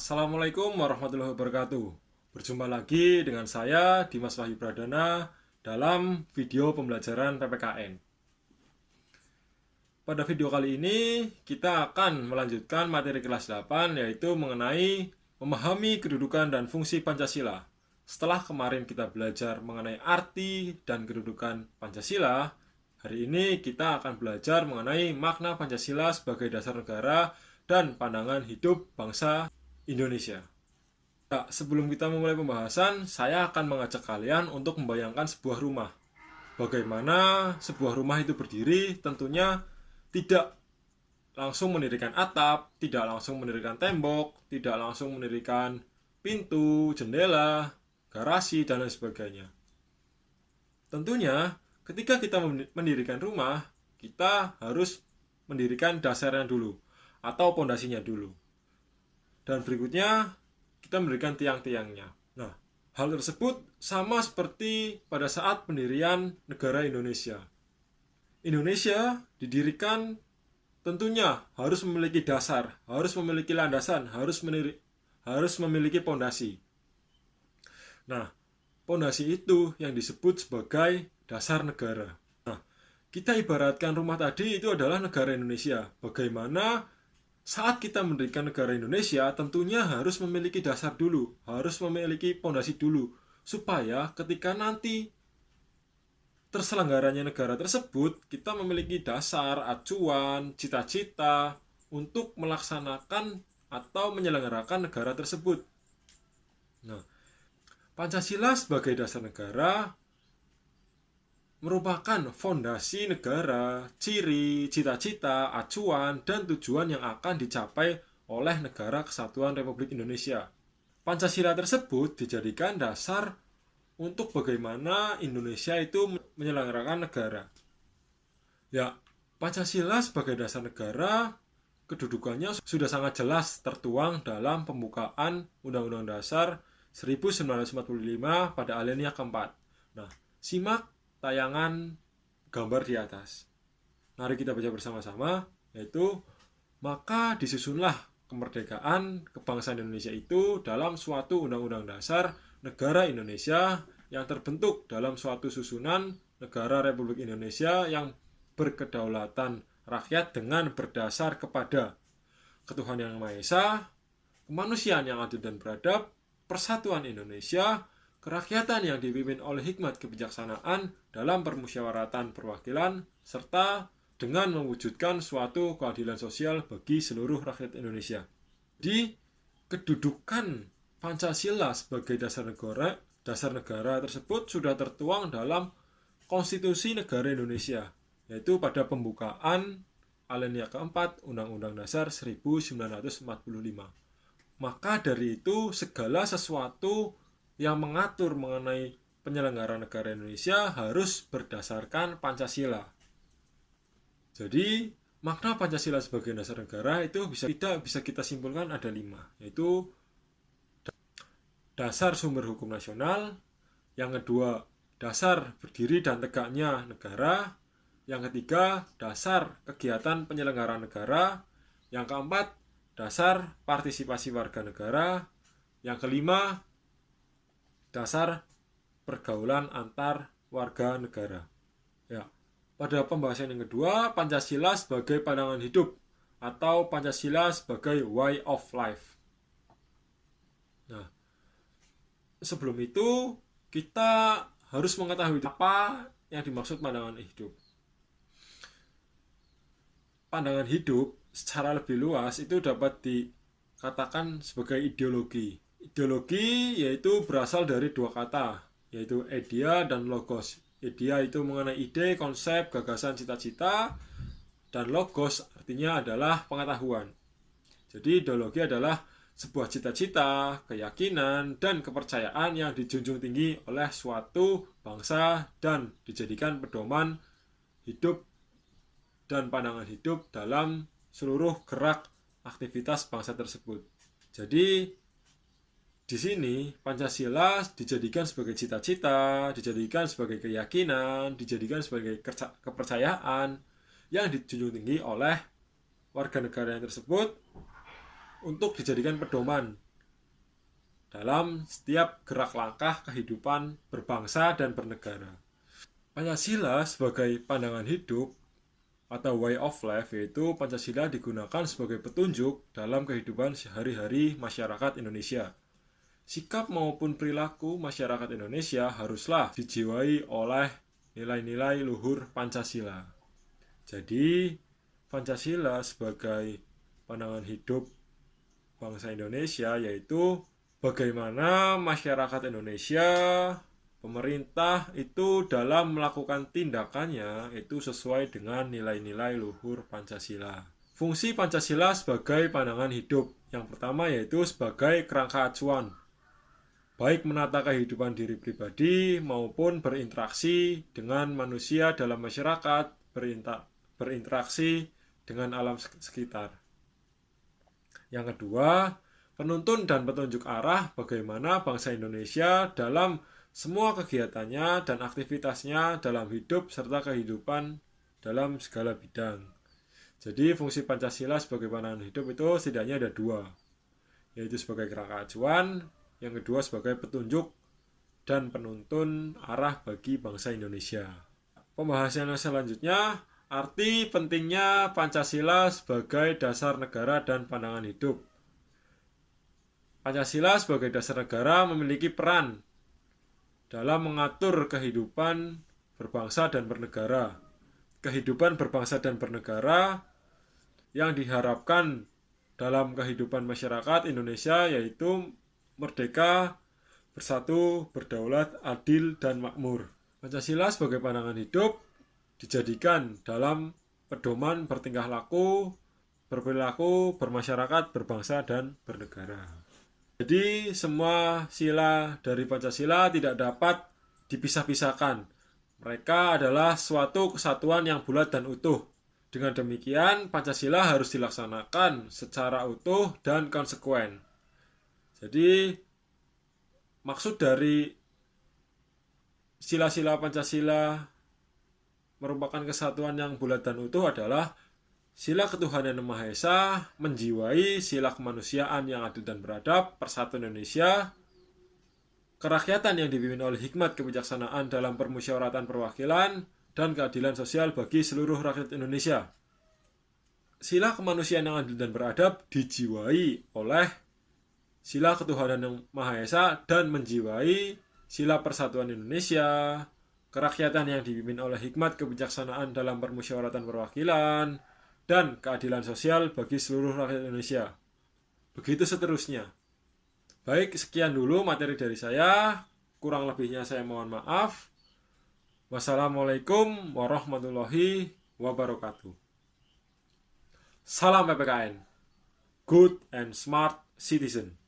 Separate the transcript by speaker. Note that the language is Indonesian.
Speaker 1: Assalamualaikum warahmatullahi wabarakatuh. Berjumpa lagi dengan saya Dimas Wahyu Pradana dalam video pembelajaran PPKN. Pada video kali ini kita akan melanjutkan materi kelas 8 yaitu mengenai memahami kedudukan dan fungsi Pancasila. Setelah kemarin kita belajar mengenai arti dan kedudukan Pancasila, hari ini kita akan belajar mengenai makna Pancasila sebagai dasar negara dan pandangan hidup bangsa Indonesia. Nah, sebelum kita memulai pembahasan, saya akan mengajak kalian untuk membayangkan sebuah rumah. Bagaimana sebuah rumah itu berdiri, tentunya tidak langsung mendirikan atap, tidak langsung mendirikan tembok, tidak langsung mendirikan pintu, jendela, garasi, dan lain sebagainya. Tentunya, ketika kita mendirikan rumah, kita harus mendirikan dasarnya dulu, atau pondasinya dulu. Dan berikutnya, kita mendirikan tiang-tiangnya. Nah, hal tersebut sama seperti pada saat pendirian negara Indonesia. Indonesia didirikan tentunya harus memiliki dasar, harus memiliki landasan, harus memiliki pondasi. Nah, pondasi itu yang disebut sebagai dasar negara. Nah, kita ibaratkan rumah tadi itu adalah negara Indonesia. Bagaimana saat kita mendirikan negara Indonesia, tentunya harus memiliki dasar dulu, harus memiliki pondasi dulu, supaya ketika nanti terselenggaranya negara tersebut, kita memiliki dasar, acuan, cita-cita untuk melaksanakan atau menyelenggarakan negara tersebut. Nah, Pancasila sebagai dasar negara merupakan fondasi negara, ciri, cita-cita, acuan, dan tujuan yang akan dicapai oleh Negara Kesatuan Republik Indonesia. Pancasila tersebut dijadikan dasar untuk bagaimana Indonesia itu menyelenggarakan negara. Ya, Pancasila sebagai dasar negara, kedudukannya sudah sangat jelas tertuang dalam pembukaan Undang-Undang Dasar 1945 pada alinea keempat. Nah, simak tayangan gambar di atas. Mari kita baca bersama-sama, yaitu maka disusunlah kemerdekaan kebangsaan Indonesia itu dalam suatu undang-undang dasar negara Indonesia yang terbentuk dalam suatu susunan negara Republik Indonesia yang berkedaulatan rakyat dengan berdasar kepada ketuhanan yang Maha Esa, kemanusiaan yang adil dan beradab, persatuan Indonesia, kerakyatan yang dipimpin oleh hikmat kebijaksanaan dalam permusyawaratan perwakilan, serta dengan mewujudkan suatu keadilan sosial bagi seluruh rakyat Indonesia. Di kedudukan Pancasila sebagai dasar negara tersebut sudah tertuang dalam Konstitusi Negara Indonesia, yaitu pada pembukaan alinea keempat Undang-Undang Dasar 1945. Maka dari itu, segala sesuatu yang mengatur mengenai penyelenggaraan negara Indonesia harus berdasarkan Pancasila. Jadi, makna Pancasila sebagai dasar negara itu bisa kita simpulkan ada 5, yaitu dasar sumber hukum nasional, yang kedua dasar berdiri dan tegaknya negara, yang ketiga dasar kegiatan penyelenggaraan negara, yang keempat dasar partisipasi warga negara, yang kelima dasar pergaulan antar warga negara. Ya, pada pembahasan yang kedua, Pancasila sebagai pandangan hidup atau Pancasila sebagai way of life. Nah, sebelum itu kita harus mengetahui apa yang dimaksud pandangan hidup. Pandangan hidup secara lebih luas itu dapat dikatakan sebagai ideologi. Ideologi yaitu berasal dari dua kata, yaitu idea dan logos. Idea itu mengenai ide, konsep, gagasan, cita-cita, dan logos artinya adalah pengetahuan. Jadi ideologi adalah sebuah cita-cita, keyakinan, dan kepercayaan yang dijunjung tinggi oleh suatu bangsa dan dijadikan pedoman hidup dan pandangan hidup dalam seluruh gerak aktivitas bangsa tersebut. Jadi di sini Pancasila dijadikan sebagai cita-cita, dijadikan sebagai keyakinan, dijadikan sebagai kepercayaan yang dijunjung tinggi oleh warga negara yang tersebut untuk dijadikan pedoman dalam setiap gerak langkah kehidupan berbangsa dan bernegara. Pancasila sebagai pandangan hidup atau way of life, yaitu Pancasila digunakan sebagai petunjuk dalam kehidupan sehari-hari masyarakat Indonesia. Sikap maupun perilaku masyarakat Indonesia haruslah dijiwai oleh nilai-nilai luhur Pancasila. Jadi, Pancasila sebagai pandangan hidup bangsa Indonesia yaitu bagaimana masyarakat Indonesia, pemerintah itu dalam melakukan tindakannya itu sesuai dengan nilai-nilai luhur Pancasila. Fungsi Pancasila sebagai pandangan hidup yang pertama yaitu sebagai kerangka acuan, baik menata kehidupan diri pribadi maupun berinteraksi dengan manusia dalam masyarakat, berinteraksi dengan alam sekitar. Yang kedua, penuntun dan petunjuk arah bagaimana bangsa Indonesia dalam semua kegiatannya dan aktivitasnya dalam hidup serta kehidupan dalam segala bidang. Jadi fungsi Pancasila sebagai pandangan hidup itu setidaknya ada dua, yaitu sebagai kerangka acuan, yang kedua sebagai petunjuk dan penuntun arah bagi bangsa Indonesia. Pembahasan selanjutnya, arti pentingnya Pancasila sebagai dasar negara dan pandangan hidup. Pancasila sebagai dasar negara memiliki peran dalam mengatur kehidupan berbangsa dan bernegara. Kehidupan berbangsa dan bernegara yang diharapkan dalam kehidupan masyarakat Indonesia yaitu merdeka, bersatu, berdaulat, adil, dan makmur. Pancasila sebagai pandangan hidup dijadikan dalam pedoman bertingkah laku, berperilaku, bermasyarakat, berbangsa, dan bernegara. Jadi semua sila dari Pancasila tidak dapat dipisah-pisahkan. Mereka adalah suatu kesatuan yang bulat dan utuh. Dengan demikian, Pancasila harus dilaksanakan secara utuh dan konsekuen. Jadi, maksud dari sila-sila Pancasila merupakan kesatuan yang bulat dan utuh adalah sila ketuhanan yang Maha Esa, menjiwai sila kemanusiaan yang adil dan beradab, persatuan Indonesia, kerakyatan yang dipimpin oleh hikmat kebijaksanaan dalam permusyawaratan perwakilan, dan keadilan sosial bagi seluruh rakyat Indonesia. Sila kemanusiaan yang adil dan beradab dijiwai oleh sila ketuhanan yang Maha Esa dan menjiwai sila persatuan Indonesia, kerakyatan yang dipimpin oleh hikmat kebijaksanaan dalam permusyawaratan perwakilan, dan keadilan sosial bagi seluruh rakyat Indonesia. Begitu seterusnya. Baik, sekian dulu materi dari saya. Kurang lebihnya saya mohon maaf. Wassalamualaikum warahmatullahi wabarakatuh. Salam PPKN. Good and Smart Citizen.